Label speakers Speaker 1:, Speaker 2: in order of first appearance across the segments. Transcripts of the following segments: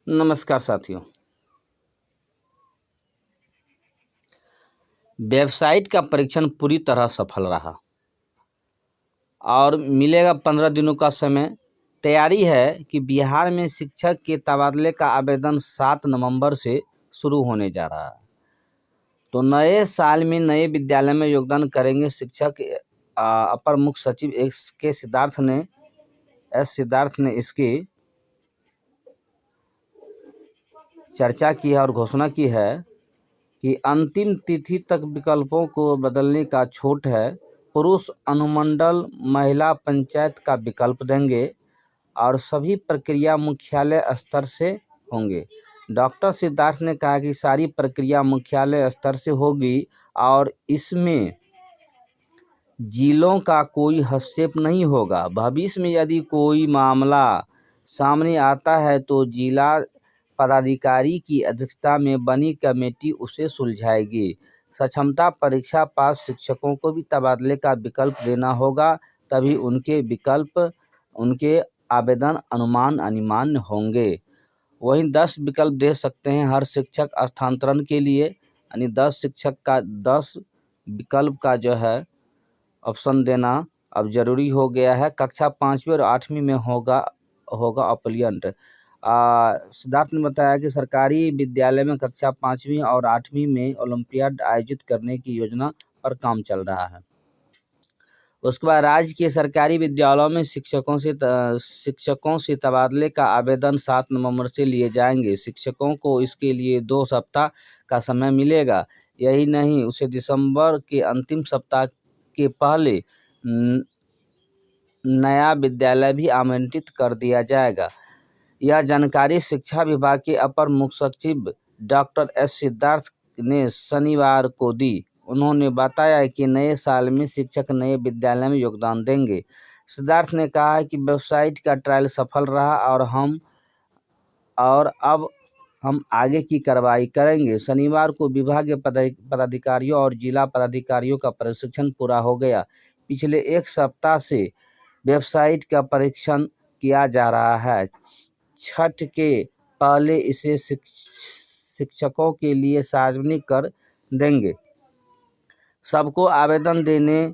Speaker 1: नमस्कार साथियों। वेबसाइट का परीक्षण पूरी तरह सफल रहा और मिलेगा 15 दिनों का समय। तैयारी है कि बिहार में शिक्षक के तबादले का आवेदन 7 नवंबर से शुरू होने जा रहा है। तो नए साल में नए विद्यालय में योगदान करेंगे शिक्षक। अपर मुख्य सचिव एस सिद्धार्थ ने इसकी चर्चा की है और घोषणा की है कि अंतिम तिथि तक विकल्पों को बदलने का छूट है। पुरुष अनुमंडल, महिला पंचायत का विकल्प देंगे और सभी प्रक्रिया मुख्यालय स्तर से होंगे। डॉक्टर सिद्धार्थ ने कहा कि सारी प्रक्रिया मुख्यालय स्तर से होगी और इसमें जिलों का कोई हस्तक्षेप नहीं होगा। भविष्य में यदि कोई मामला सामने आता है तो जिला पदाधिकारी की अध्यक्षता में बनी कमेटी उसे सुलझाएगी। सक्षमता परीक्षा पास शिक्षकों को भी तबादले का विकल्प देना होगा, तभी उनके आवेदन अनिमान्य होंगे। वहीं 10 विकल्प दे सकते हैं हर शिक्षक स्थानांतरण के लिए, यानी 10 शिक्षक का 10 विकल्प का जो है ऑप्शन देना अब जरूरी हो गया है। कक्षा 5वीं और 8वीं में होगा अप्लियंट। सिद्धार्थ ने बताया कि सरकारी विद्यालय में कक्षा 5वीं और 8वीं में ओलंपियाड आयोजित करने की योजना पर काम चल रहा है। उसके बाद राज्य के सरकारी विद्यालयों में शिक्षकों से तबादले का आवेदन 7 नवंबर से लिए जाएंगे। शिक्षकों को इसके लिए 2 सप्ताह का समय मिलेगा। यही नहीं, उसे दिसंबर के अंतिम सप्ताह के पहले नया विद्यालय भी आवंटित कर दिया जाएगा। यह जानकारी शिक्षा विभाग के अपर मुख्य सचिव डॉक्टर एस सिद्धार्थ ने शनिवार को दी। उन्होंने बताया कि नए साल में शिक्षक नए विद्यालय में योगदान देंगे। सिद्धार्थ ने कहा कि वेबसाइट का ट्रायल सफल रहा और अब हम आगे की कार्रवाई करेंगे। शनिवार को विभागीय पदाधिकारियों और जिला पदाधिकारियों का प्रशिक्षण पूरा हो गया। पिछले 1 सप्ताह से वेबसाइट का परीक्षण किया जा रहा है। छठ के पहले इसे शिक्षकों के लिए सार्वजनिक कर देंगे। सबको आवेदन देने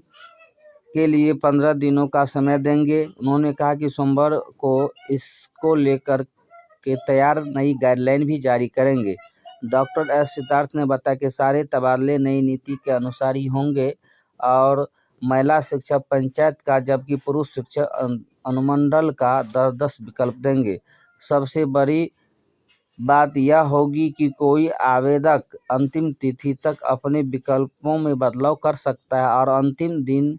Speaker 1: के लिए 15 दिनों का समय देंगे। उन्होंने कहा कि सोमवार को इसको लेकर के तैयार नई गाइडलाइन भी जारी करेंगे। डॉक्टर एस सिद्धार्थ ने बताया कि सारे तबादले नई नीति के अनुसार ही होंगे और महिला शिक्षक पंचायत का, जबकि पुरुष शिक्षक अनुमंडल का 10-10 विकल्प देंगे। सबसे बड़ी बात यह होगी कि कोई आवेदक अंतिम तिथि तक अपने विकल्पों में बदलाव कर सकता है और अंतिम दिन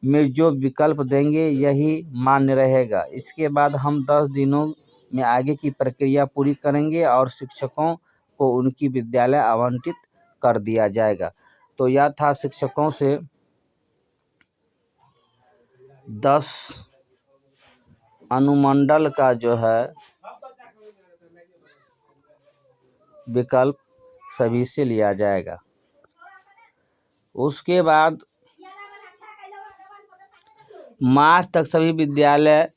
Speaker 1: में जो विकल्प देंगे यही मान्य रहेगा। इसके बाद हम 10 दिनों में आगे की प्रक्रिया पूरी करेंगे और शिक्षकों को उनकी विद्यालय आवंटित कर दिया जाएगा। तो यह था शिक्षकों से 10 अनुमंडल का जो है विकल्प सभी से लिया जाएगा। उसके बाद मार्च तक सभी विद्यालय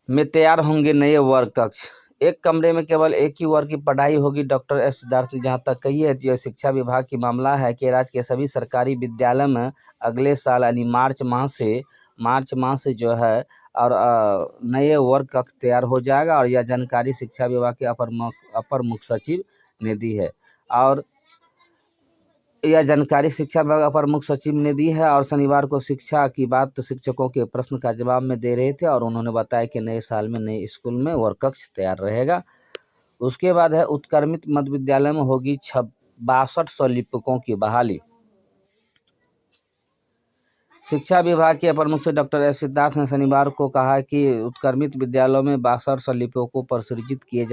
Speaker 1: में तैयार होंगे नए वर्ग कक्ष। एक कमरे में केवल एक ही वर्ग की पढ़ाई होगी। डॉक्टर एस सिद्धार्थ ने जहाँ तक कही है, यह शिक्षा विभाग की मामला है कि राज्य के सभी सरकारी विद्यालय में अगले साल यानी मार्च माह से जो है और नए वर्ग कक्ष तैयार हो जाएगा। और यह जानकारी शिक्षा विभाग के अपर मुख्य सचिव ने दी है और यह जानकारी शिक्षा विभाग अपर मुख्य सचिव ने दी है। और शनिवार को शिक्षा की बात शिक्षकों के प्रश्न का जवाब में दे रहे थे और उन्होंने बताया कि नए साल में नए स्कूल में वर्ग कक्ष तैयार रहेगा। उसके बाद है उत्क्रमित मध्य विद्यालय में होगी 6200 लिपिकों की बहाली। शिक्षा विभाग के अपर मुख्य डॉक्टर एस सिद्धार्थ ने शनिवार को कहा कि उत्क्रमित विद्यालयों में 6200 लिपिकों पर सृजित किए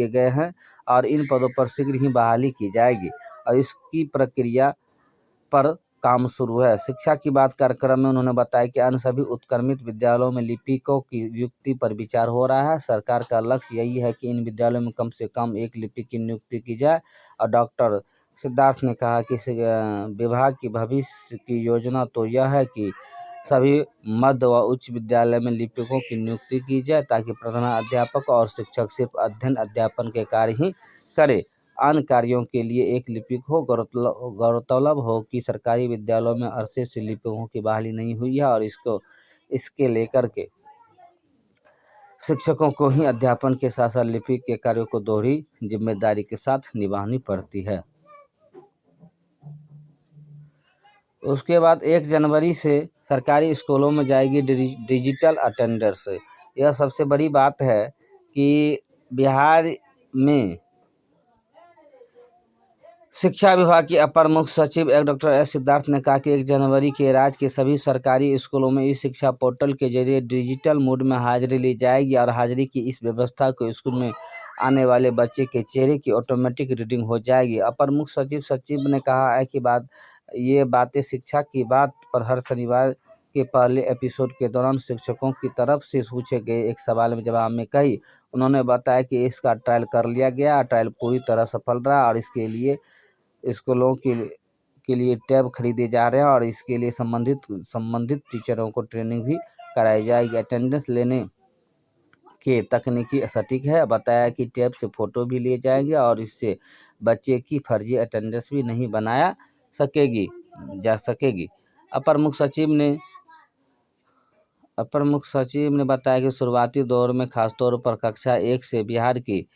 Speaker 1: गए हैं और इन पदों पर शीघ्र ही बहाली की जाएगी और इसकी प्रक्रिया पर काम शुरू है। शिक्षा की बात कार्यक्रम में उन्होंने बताया कि अन्य सभी उत्क्रमित विद्यालयों में लिपिकों की नियुक्ति पर विचार हो रहा है। सरकार का लक्ष्य यही है कि इन विद्यालयों में कम से कम एक लिपिक की नियुक्ति की जाए। और डॉक्टर सिद्धार्थ ने कहा कि विभाग की भविष्य की योजना तो यह है कि सभी मध्य व उच्च विद्यालय में लिपिकों की नियुक्ति की जाए ताकि प्रधानाध्यापक और शिक्षक सिर्फ अध्ययन अध्यापन के कार्य ही करे, अन्य कार्यों के लिए एक लिपिक हो। गौरतलब हो कि सरकारी विद्यालयों में अरसे से लिपिकों की बहाली नहीं हुई है और इसके लेकर के शिक्षकों को ही अध्यापन के साथ साथ लिपिक के कार्यों को दोहरी जिम्मेदारी के साथ निभानी पड़ती है। उसके बाद 1 जनवरी से सरकारी स्कूलों में जाएगी डिजिटल अटेंडेंस। यह सबसे बड़ी बात है कि बिहार में शिक्षा विभाग के अपर मुख्य सचिव डॉक्टर एस सिद्धार्थ ने कहा कि 1 जनवरी के राज्य के सभी सरकारी स्कूलों में ई शिक्षा पोर्टल के जरिए डिजिटल मोड में हाजिरी ली जाएगी और हाजिरी की इस व्यवस्था को स्कूल में आने वाले बच्चे के चेहरे की ऑटोमेटिक रीडिंग हो जाएगी। अपर मुख्य सचिव ने कहा है कि ये बातें शिक्षा की बात पर हर शनिवार के पहले एपिसोड के दौरान शिक्षकों की तरफ से पूछे गए एक सवाल में जवाब में कही। उन्होंने बताया कि इसका ट्रायल कर लिया गया, ट्रायल पूरी तरह सफल रहा और इसके लिए स्कूलों के लिए टैब खरीदे जा रहे हैं और इसके लिए संबंधित टीचरों को ट्रेनिंग भी कराई जाएगी। अटेंडेंस लेने के तकनीकी सटीक है। बताया कि टैब से फोटो भी लिए जाएंगे और इससे बच्चे की फर्जी अटेंडेंस भी नहीं बनाया जा सकेगी। अपर मुख्य सचिव ने बताया कि शुरुआती दौर में खासतौर पर कक्षा 1 से बिहार की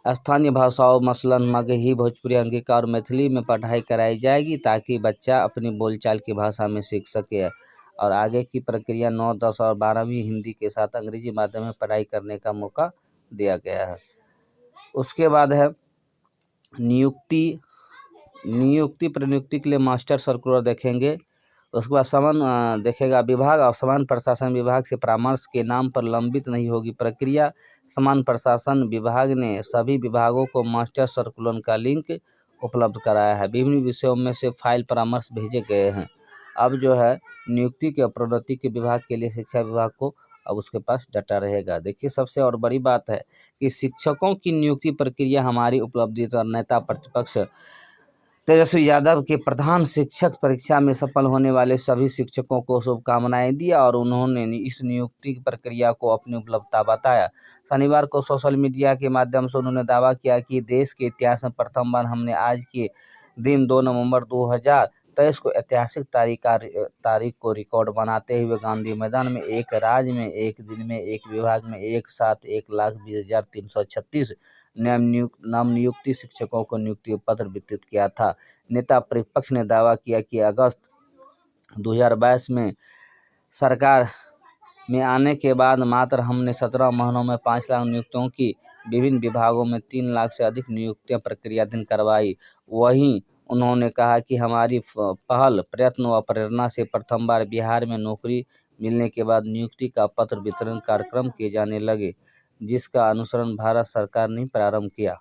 Speaker 1: स्थानीय भाषाओं मसलन मगही, भोजपुरी, अंगिका और मैथिली में पढ़ाई कराई जाएगी ताकि बच्चा अपनी बोलचाल की भाषा में सीख सके और आगे की प्रक्रिया 9, 10 और 12वीं हिंदी के साथ अंग्रेजी माध्यम में पढ़ाई करने का मौका दिया गया है। उसके बाद है नियुक्ति प्रनियुक्ति के लिए मास्टर सर्कुलर देखेंगे। उसके बाद समन देखेगा विभाग और समान प्रशासन विभाग से परामर्श के नाम पर लंबित नहीं होगी प्रक्रिया। समान प्रशासन विभाग ने सभी विभागों को मास्टर सर्कुलर का लिंक उपलब्ध कराया है। विभिन्न विषयों में से फाइल परामर्श भेजे गए हैं। अब जो है नियुक्ति के प्रोन्नति के विभाग के लिए शिक्षा विभाग को अब उसके पास डाटा रहेगा। देखिए सबसे और बड़ी बात है कि शिक्षकों की नियुक्ति प्रक्रिया हमारी उपलब्धि नेता प्रतिपक्ष तेजस्वी यादव के प्रधान शिक्षक परीक्षा में सफल होने वाले सभी शिक्षकों को शुभकामनाएं दी और उन्होंने इस नियुक्ति प्रक्रिया को अपनी उपलब्धता बताया। शनिवार को सोशल मीडिया के माध्यम से उन्होंने दावा किया कि देश के इतिहास में प्रथम बार हमने आज के दिन 2 नवंबर 2023 को ऐतिहासिक तारीख को रिकॉर्ड बनाते हुए गांधी मैदान में एक राज्य में एक दिन में एक विभाग में एक साथ 1,20,336 नवनियुक्त शिक्षकों को नियुक्ति पत्र वितरित किया था। नेता प्रतिपक्ष ने दावा किया कि अगस्त 2022 में सरकार में आने के बाद मात्र हमने 17 महीनों में 5 लाख नियुक्तियों की विभिन्न विभागों में 3 लाख से अधिक नियुक्तियां प्रक्रियाधीन करवाई। वहीं उन्होंने कहा कि हमारी पहल प्रयत्न व प्रेरणा से प्रथम बार बिहार में नौकरी मिलने के बाद नियुक्ति का पत्र वितरण कार्यक्रम किए जाने लगे, जिसका अनुसरण भारत सरकार ने प्रारंभ किया।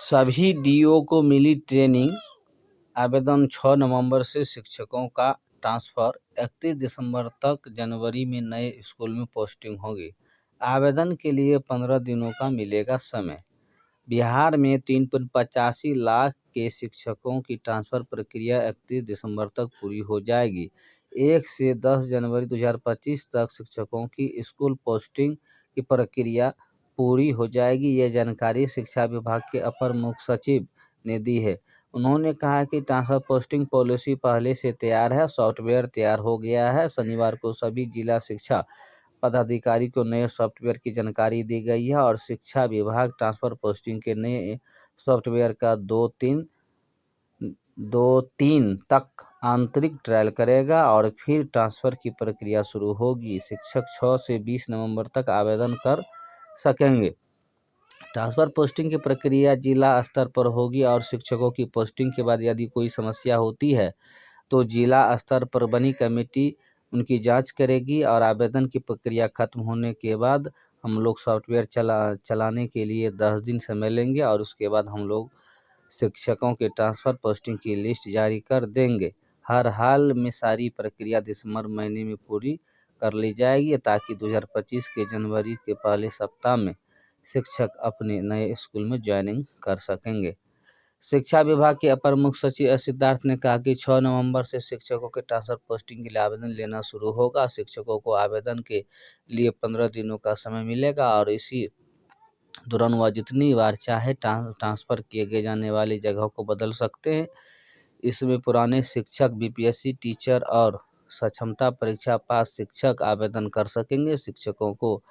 Speaker 1: सभी डीओ को मिली ट्रेनिंग। आवेदन 6 नवंबर से शिक्षकों का ट्रांसफ़र। 31 दिसंबर तक जनवरी में नए स्कूल में पोस्टिंग होगी। आवेदन के लिए 15 दिनों का मिलेगा समय। बिहार में 3.85 लाख के शिक्षकों की ट्रांसफ़र प्रक्रिया 31 दिसंबर तक पूरी हो जाएगी। 1 से 10 जनवरी 2025 तक शिक्षकों की स्कूल पोस्टिंग की प्रक्रिया पूरी हो जाएगी। ये जानकारी शिक्षा विभाग के अपर मुख्य सचिव ने दी है। उन्होंने कहा कि ट्रांसफर पोस्टिंग पॉलिसी पहले से तैयार है, सॉफ्टवेयर तैयार हो गया है। शनिवार को सभी जिला शिक्षा पदाधिकारी को नए सॉफ्टवेयर की जानकारी दी गई है और शिक्षा विभाग ट्रांसफर पोस्टिंग के नए सॉफ्टवेयर का 2-3 तक आंतरिक ट्रायल करेगा और फिर ट्रांसफ़र की प्रक्रिया शुरू होगी। शिक्षक 6 से 20 नवंबर तक आवेदन कर सकेंगे। ट्रांसफ़र पोस्टिंग की प्रक्रिया जिला स्तर पर होगी और शिक्षकों की पोस्टिंग के बाद यदि कोई समस्या होती है तो जिला स्तर पर बनी कमेटी उनकी जांच करेगी और आवेदन की प्रक्रिया खत्म होने के बाद हम लोग सॉफ्टवेयर चलाने के लिए 10 दिन समय लेंगे और उसके बाद हम लोग शिक्षकों के ट्रांसफ़र पोस्टिंग की लिस्ट जारी कर देंगे। हर हाल में सारी प्रक्रिया दिसंबर महीने में पूरी कर ली जाएगी ताकि 2025 के जनवरी के पहले सप्ताह में शिक्षक अपने नए स्कूल में ज्वाइनिंग कर सकेंगे। शिक्षा विभाग के अपर मुख्य सचिव एस सिद्धार्थ ने कहा कि 6 नवंबर से शिक्षकों के ट्रांसफर पोस्टिंग के लिए आवेदन लेना शुरू होगा। शिक्षकों को आवेदन के लिए 15 दिनों का समय मिलेगा और इसी दौरान वह जितनी बार चाहे ट्रांसफर किए जाने वाली जगहों को बदल सकते हैं। इसमें पुराने शिक्षक, बीपीएससी टीचर और सक्षमता परीक्षा पास शिक्षक आवेदन कर सकेंगे। शिक्षकों को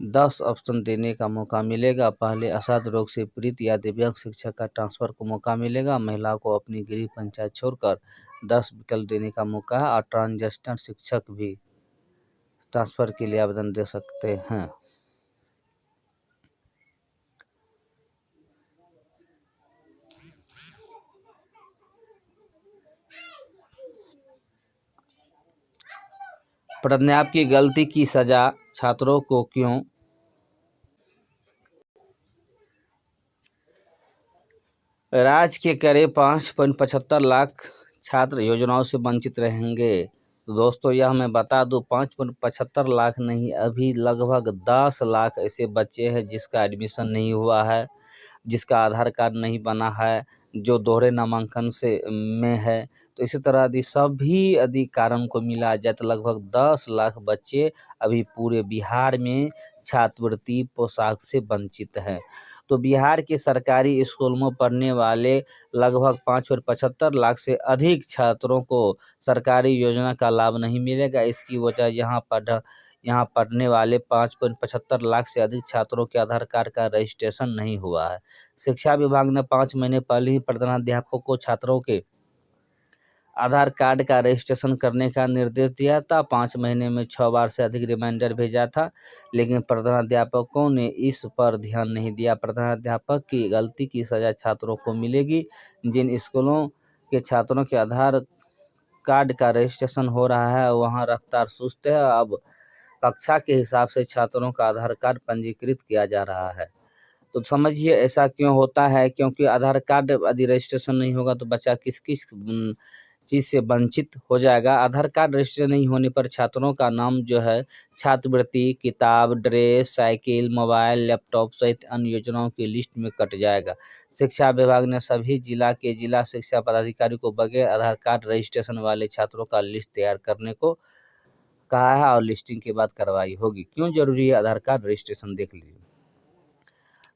Speaker 1: 10 ऑप्शन देने का मौका मिलेगा। पहले असाध्य रोग से पीड़ित या दिव्यांग शिक्षक का ट्रांसफर को मौका मिलेगा। महिलाओं को अपनी गृह पंचायत छोड़कर 10 विकल्प देने का मौका है और ट्रांसजेंडर शिक्षक भी ट्रांसफर के लिए आवेदन दे सकते हैं। प्राध्यापक की गलती की सजा छात्रों को क्यों? राज्य के करीब 5.75 लाख छात्र योजनाओं से वंचित रहेंगे। तो दोस्तों यह मैं बता दूं 5.75 लाख नहीं, अभी लगभग 10 लाख ऐसे बच्चे हैं जिसका एडमिशन नहीं हुआ है, जिसका आधार कार्ड नहीं बना है, जो दोहरे नामांकन से में है। तो इसी तरह यदि सभी यदि कारण को मिला जाए तो लगभग 10 लाख बच्चे अभी पूरे बिहार में छात्रवृत्ति पोशाक से वंचित हैं। तो बिहार के सरकारी स्कूलों में पढ़ने वाले लगभग 5.75 लाख से अधिक छात्रों को सरकारी योजना का लाभ नहीं मिलेगा। इसकी वजह यहाँ पढ़ने वाले 5.75 लाख से अधिक छात्रों के आधार कार्ड का रजिस्ट्रेशन नहीं हुआ है। शिक्षा विभाग ने 5 महीने पहले ही प्रधानाध्यापकों को छात्रों के आधार कार्ड का रजिस्ट्रेशन करने का निर्देश दिया था। 5 महीने में 6 बार से अधिक रिमाइंडर भेजा था, लेकिन प्रधानाध्यापकों ने इस पर ध्यान नहीं दिया। प्रधानाध्यापक की गलती की सजा छात्रों को मिलेगी। जिन स्कूलों के छात्रों के आधार कार्ड का रजिस्ट्रेशन हो रहा है वहाँ रफ्तार सुस्त है। अब कक्षा के हिसाब से छात्रों का आधार कार्ड पंजीकृत किया जा रहा है। तो समझिए ऐसा क्यों होता है, क्योंकि आधार कार्ड यदि रजिस्ट्रेशन नहीं होगा तो बच्चा किस किस चीज़ से वंचित हो जाएगा। आधार कार्ड रजिस्टर नहीं होने पर छात्रों का नाम जो है छात्रवृत्ति, किताब, ड्रेस, साइकिल, मोबाइल, लैपटॉप सहित अन्य योजनाओं की लिस्ट में कट जाएगा। शिक्षा विभाग ने सभी जिला शिक्षा पदाधिकारी को बगैर आधार कार्ड रजिस्ट्रेशन वाले छात्रों का लिस्ट तैयार करने को कहा है और लिस्टिंग के बाद कार्रवाई होगी। क्यों जरूरी है आधार कार्ड रजिस्ट्रेशन, देख लीजिए।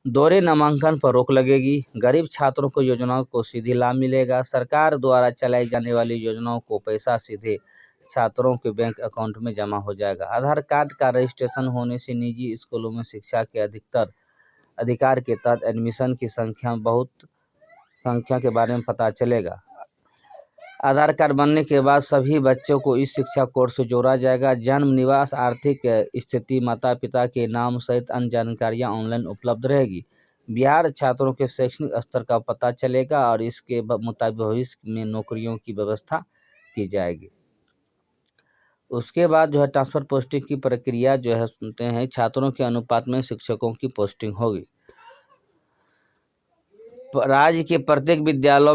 Speaker 1: दोहरे नामांकन पर रोक लगेगी। गरीब छात्रों को योजनाओं को सीधे लाभ मिलेगा। सरकार द्वारा चलाई जाने वाली योजनाओं को पैसा सीधे छात्रों के बैंक अकाउंट में जमा हो जाएगा। आधार कार्ड का रजिस्ट्रेशन होने से निजी स्कूलों में शिक्षा के अधिकतर अधिकार के तहत एडमिशन की संख्या के बारे में पता चलेगा। आधार कार्ड बनने के बाद सभी बच्चों को इस शिक्षा कोर्स से जोड़ा जाएगा। जन्म, निवास, आर्थिक स्थिति, माता पिता के नाम सहित अन्य जानकारियां ऑनलाइन उपलब्ध रहेगी। बिहार छात्रों के शैक्षणिक स्तर का पता चलेगा और इसके मुताबिक भविष्य में नौकरियों की व्यवस्था की जाएगी। उसके बाद जो है ट्रांसफर पोस्टिंग की प्रक्रिया जो है सुनते हैं। छात्रों के अनुपात में शिक्षकों की पोस्टिंग होगी। राज्य के प्रत्येक विद्यालय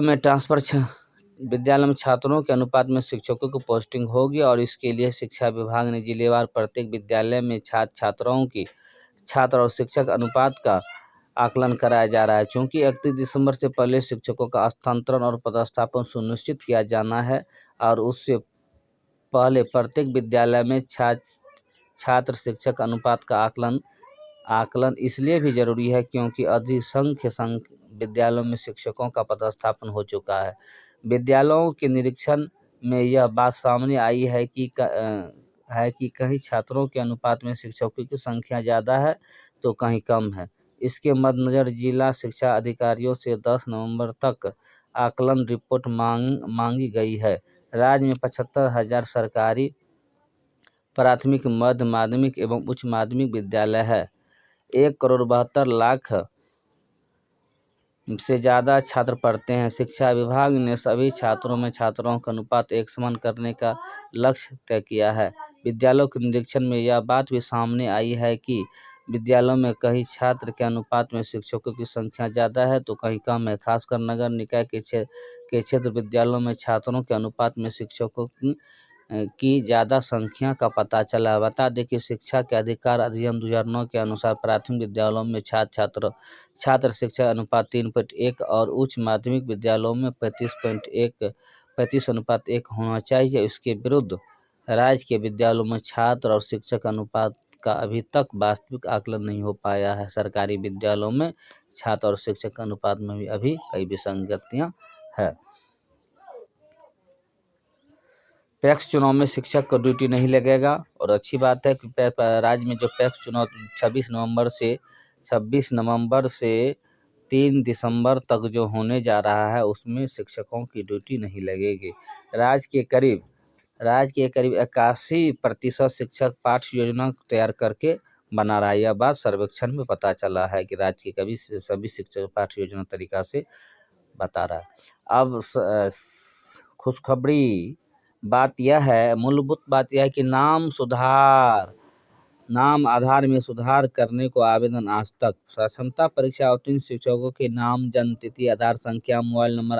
Speaker 1: में छात्रों के अनुपात में शिक्षकों की पोस्टिंग होगी और इसके लिए शिक्षा विभाग ने जिलेवार प्रत्येक विद्यालय में छात्र और शिक्षक अनुपात का आकलन कराया जा रहा है। चूँकि 31 दिसंबर से पहले शिक्षकों का स्थानांतरण और पदस्थापन सुनिश्चित किया जाना है और उससे पहले प्रत्येक विद्यालय में छात्र शिक्षक अनुपात का आकलन इसलिए भी जरूरी है क्योंकि अधिसंख्य विद्यालयों में शिक्षकों का पदस्थापन हो चुका है। विद्यालयों के निरीक्षण में यह बात सामने आई है कि कहीं छात्रों के अनुपात में शिक्षकों की संख्या ज़्यादा है तो कहीं कम है। इसके मद्देनजर जिला शिक्षा अधिकारियों से 10 नवंबर तक आकलन रिपोर्ट मांगी गई है। राज्य में 75,000 सरकारी प्राथमिक, मध्य माध्यमिक एवं उच्च माध्यमिक विद्यालय है। 1,72,00,000 से ज़्यादा छात्र पढ़ते हैं। शिक्षा विभाग ने सभी छात्रों में छात्राओं का अनुपात एक समान करने का लक्ष्य तय किया है। विद्यालयों के निरीक्षण में यह बात भी सामने आई है कि विद्यालयों में कहीं छात्र के अनुपात में शिक्षकों की संख्या ज़्यादा है तो कहीं कम है। खासकर नगर निकाय के क्षेत्र विद्यालयों में छात्रों के अनुपात में शिक्षकों की की ज़्यादा संख्या का पता चला। बता दें कि शिक्षा के अधिकार अधिनियम 2009 के अनुसार प्राथमिक विद्यालयों में छात्र शिक्षक अनुपात 3:1 और उच्च माध्यमिक विद्यालयों में 35:1 होना चाहिए। इसके विरुद्ध राज्य के विद्यालयों में छात्र और शिक्षक अनुपात का अभी तक वास्तविक आकलन नहीं हो पाया है। सरकारी विद्यालयों में छात्र और शिक्षक अनुपात में भी अभी कई विसंगतियां हैं। पैक्स चुनाव में शिक्षक को ड्यूटी नहीं लगेगा और अच्छी बात है कि राज्य में जो पैक्स चुनाव 26 नवंबर से 3 दिसंबर तक जो होने जा रहा है उसमें शिक्षकों की ड्यूटी नहीं लगेगी। राज्य के करीब 81% शिक्षक पाठ्य योजना तैयार करके बना रहा है। यह बात सर्वेक्षण में पता चला है कि राज्य के सभी शिक्षक पाठ्य योजना तरीका से बता रहा है। अब खुशखबरी बात यह है, मूलभूत बात यह है कि नाम आधार में सुधार करने को आवेदन आज तक। क्षमता परीक्षा उत्तीर्ण शिक्षकों के नाम, जन्मतिथि, आधार संख्या, मोबाइल नंबर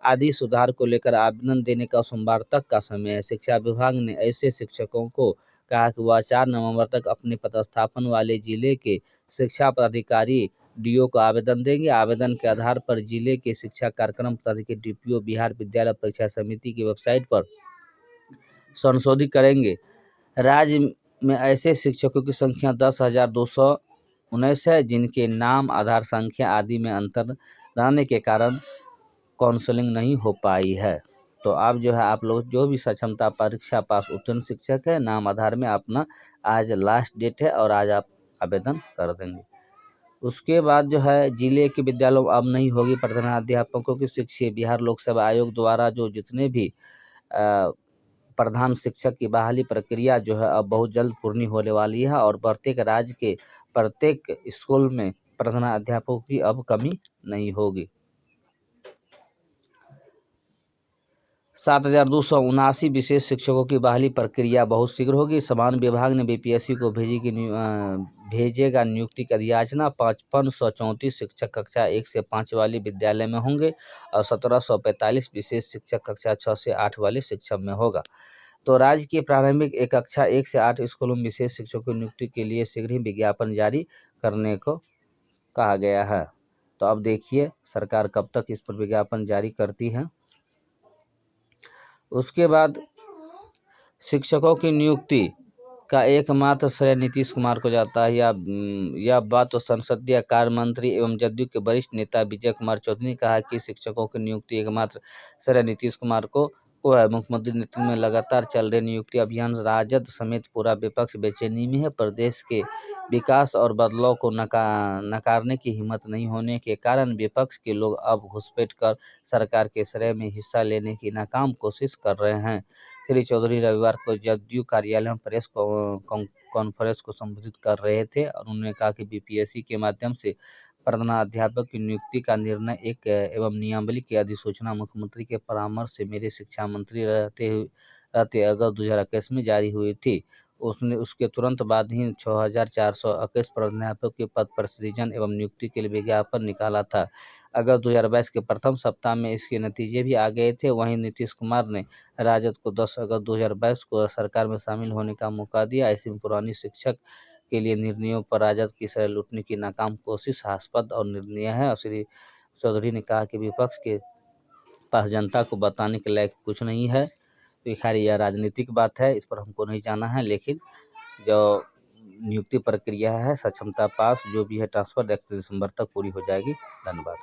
Speaker 1: आदि सुधार को लेकर आवेदन देने का सोमवार तक का समय है। शिक्षा विभाग ने ऐसे शिक्षकों को कहा कि वह 4 नवंबर तक अपने पदस्थापन वाले जिले के शिक्षा पदाधिकारी डीओ को आवेदन देंगे। आवेदन के आधार पर जिले के शिक्षा कार्यक्रम पदाधिकारी डीपीओ बिहार विद्यालय परीक्षा समिति की वेबसाइट पर संशोधित करेंगे। राज्य में ऐसे शिक्षकों की संख्या 10,219 है जिनके नाम, आधार संख्या आदि में अंतर रहने के कारण काउंसलिंग नहीं हो पाई है। तो अब जो है आप लोग जो भी सक्षमता परीक्षा पास उत्तीर्ण शिक्षक है, नाम आधार में अपना आज लास्ट डेट है और आज आप आवेदन कर देंगे। उसके बाद जो है जिले के विद्यालयों अब नहीं होगी प्रधानाध्यापकों की शिक्षा। बिहार लोक सेवा आयोग द्वारा जो जितने भी प्रधान शिक्षक की बहाली प्रक्रिया जो है अब बहुत जल्द पूर्ण होने वाली है और प्रत्येक राज्य के प्रत्येक स्कूल में प्रधानाध्यापकों की अब कमी नहीं होगी। 7,279 विशेष शिक्षकों की बहाली प्रक्रिया बहुत शीघ्र होगी। समान विभाग ने बीपीएससी को भेजेगा नियुक्ति की अधियाचना। 5534 शिक्षक कक्षा 1 से 5 वाले विद्यालय में होंगे और 1745 विशेष शिक्षक कक्षा 6 से 8 वाले शिक्षक में होगा। तो राज्य के प्रारंभिक कक्षा 1 से 8 स्कूलों में विशेष शिक्षकों की नियुक्ति के लिए शीघ्र ही विज्ञापन जारी करने को कहा गया है। तो अब देखिए सरकार कब तक इस पर विज्ञापन जारी करती है। उसके बाद शिक्षकों की नियुक्ति का एकमात्र श्रेय नीतीश कुमार को जाता है। यह बात तो संसदीय कार्य मंत्री एवं जदयू के वरिष्ठ नेता विजय कुमार चौधरी ने कहा कि शिक्षकों की नियुक्ति एकमात्र श्रेय नीतीश कुमार को है। मुख्यमंत्री नेतृत्व में लगातार चल रहे नियुक्ति अभियान राजद समेत पूरा विपक्ष बेचैनी में है। प्रदेश के विकास और बदलाव को नकारने की हिम्मत नहीं होने के कारण विपक्ष के लोग अब घुसपैठ कर सरकार के श्रेय में हिस्सा लेने की नाकाम कोशिश कर रहे हैं। श्री चौधरी रविवार को जदयू कार्यालय में प्रेस कॉन्फ्रेंस को संबोधित कर रहे थे और उन्होंने कहा कि बीपीएससी के माध्यम से प्रधानाध्यापक की नियुक्ति का निर्णय एक एवं नियमावली की अधिसूचना मुख्यमंत्री के परामर्श से मेरे शिक्षा मंत्री रहते अगस्त 2021 में जारी हुई थी। उसके तुरंत बाद ही 6,421 प्राध्यापकों के पद पर सृजन एवं नियुक्ति के लिए विज्ञापन निकाला था। अगस्त 2022 के प्रथम सप्ताह में इसके नतीजे भी आ गए थे। वहीं नीतीश कुमार ने राजद को 10 अगस्त 2022 को सरकार में शामिल होने का मौका दिया। ऐसे में पुरानी शिक्षक के लिए निर्णयों पर राजद की श्रेय लूटने की नाकाम कोशिश हास्यास्पद और निंदनीय है। और श्री चौधरी ने कहा कि विपक्ष के पास जनता को बताने के लायक कुछ नहीं है। तो खैर यह राजनीतिक बात है, इस पर हमको नहीं जाना है, लेकिन जो नियुक्ति प्रक्रिया है सक्षमता पास जो भी है ट्रांसफर 31 दिसंबर तक पूरी हो जाएगी। धन्यवाद।